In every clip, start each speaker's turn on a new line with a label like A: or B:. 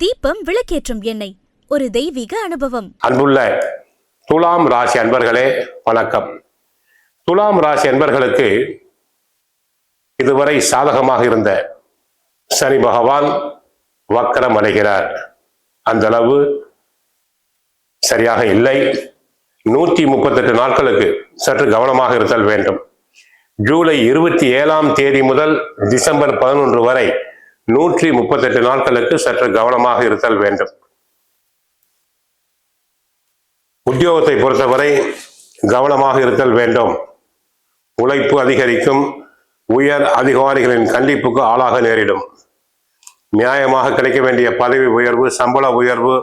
A: தீபம் விளக்கேற்றும் எண்ணெய், ஒரு தெய்வீக அனுபவம்.
B: அன்புள்ள துலாம் ராசி அன்பர்களே வணக்கம். துலாம் ராசி அன்பர்களுக்கு இதுவரை சாதகமாக இருந்த சனி பகவான் வக்கரம் அடைகிறார். அந்த அளவு சரியாக இல்லை. 138 நாட்களுக்கு சற்று கவனமாக இருத்தல் வேண்டும். ஜூலை 27 முதல் டிசம்பர் 11 வரை 138 நாட்களுக்கு சற்று கவனமாக இருத்தல் வேண்டும். உத்தியோகத்தை பொறுத்தவரை கவனமாக இருத்தல் வேண்டும். உழைப்பு அதிகரிக்கும். உயர் அதிகாரிகளின் கண்டிப்புக்கு ஆளாக நேரிடும். நியாயமாக கிடைக்க வேண்டிய பதவி உயர்வு, சம்பள உயர்வு,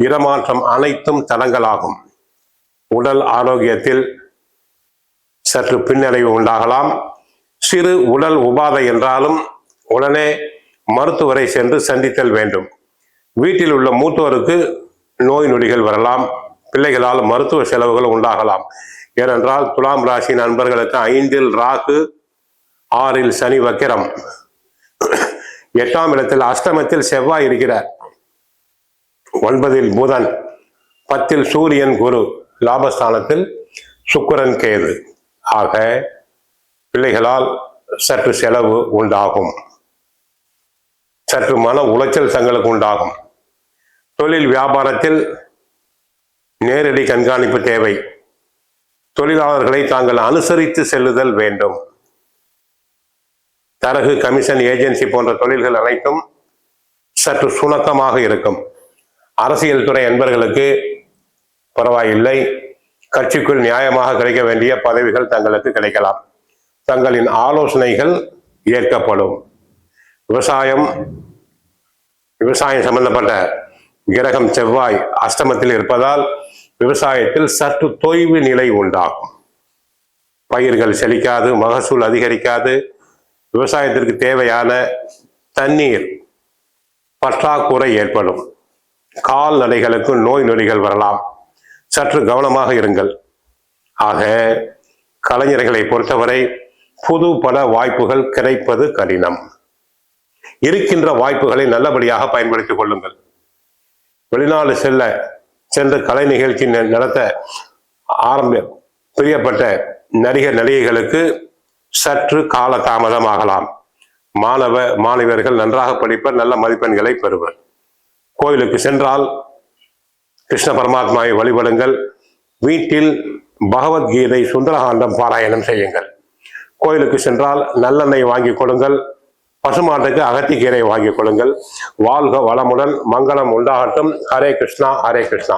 B: இடமாற்றம் அனைத்தும் தடங்கலாகும். உடல் ஆரோக்கியத்தில் சற்று பின்னடைவு உண்டாகலாம். சிறு உடல் உபாதை என்றாலும் உடனே மருத்துவரை சென்று சந்தித்தல் வேண்டும். வீட்டில் உள்ள மூத்தோருக்கு நோய் நொடிகள் வரலாம். பிள்ளைகளால் மருத்துவ செலவுகள் உண்டாகலாம். ஏனென்றால் துலாம் ராசி நண்பர்களுக்கு 5இல் ராகு, 6இல் சனி வக்கிரம், 8ஆம் இடத்தில் அஷ்டமத்தில் செவ்வாய் இருக்கிறார், 9இல் புதன், 10இல் சூரியன், குரு, லாபஸ்தானத்தில் சுக்கிரன், கேது. ஆக பிள்ளைகளால் சற்று செலவு உண்டாகும். சற்று மன உளைச்சல் தங்களுக்கு உண்டாகும். தொழில் வியாபாரத்தில் நேரடி கண்காணிப்பு தேவை. தொழிலாளர்களை தாங்கள் அனுசரித்து செல்லுதல் வேண்டும். தரகு, கமிஷன், ஏஜென்சி போன்ற தொழில்கள் அனைத்தும் சற்று சுணக்கமாக இருக்கும். அரசியல் துறை அன்பர்களுக்கு பரவாயில்லை. கட்சிக்குள் நியாயமாக கிடைக்க வேண்டிய பதவிகள் தங்களுக்கு கிடைக்கலாம். தங்களின் ஆலோசனைகள் ஏற்கப்படும். விவசாயம் சம்பந்தப்பட்ட கிரகம் செவ்வாய் அஷ்டமத்தில் இருப்பதால் விவசாயத்தில் சற்று தொய்வு நிலை உண்டாகும். பயிர்கள் செழிக்காது, மகசூல் அதிகரிக்காது. விவசாயத்திற்கு தேவையான தண்ணீர் பற்றாக்குறை ஏற்படும். கால்நடைகளுக்கு நோய் நொடிகள் வரலாம். சற்று கவனமாக இருங்கள். ஆக கலைஞர்களை பொறுத்தவரை புது பட வாய்ப்புகள் கிடைப்பது கடினம். இருக்கின்ற வாய்ப்புகளை நல்லபடியாக பயன்படுத்திக் கொள்ளுங்கள். வெளிநாடு சென்று கலை நிகழ்ச்சி நடத்த பிரியப்பட்ட நடிகர் நடிகைகளுக்கு சற்று கால தாமதமாகலாம். மாணவர்கள் நன்றாக படிப்பர், நல்ல மதிப்பெண்களை பெறுவர். கோயிலுக்கு சென்றால் கிருஷ்ண பரமாத்மாவை வழிபடுங்கள். வீட்டில் பகவத்கீதை, சுந்தரகாண்டம் பாராயணம் செய்யுங்கள். கோயிலுக்கு சென்றால் நல்லெண்ணெய் வாங்கி கொடுங்கள். பசுமாட்டுக்கு அகத்திக்கீரை வாங்கிக் கொள்ளுங்கள். வாழ்க வளமுடன், மங்களம் உண்டாகட்டும். ஹரே கிருஷ்ணா, ஹரே கிருஷ்ணா.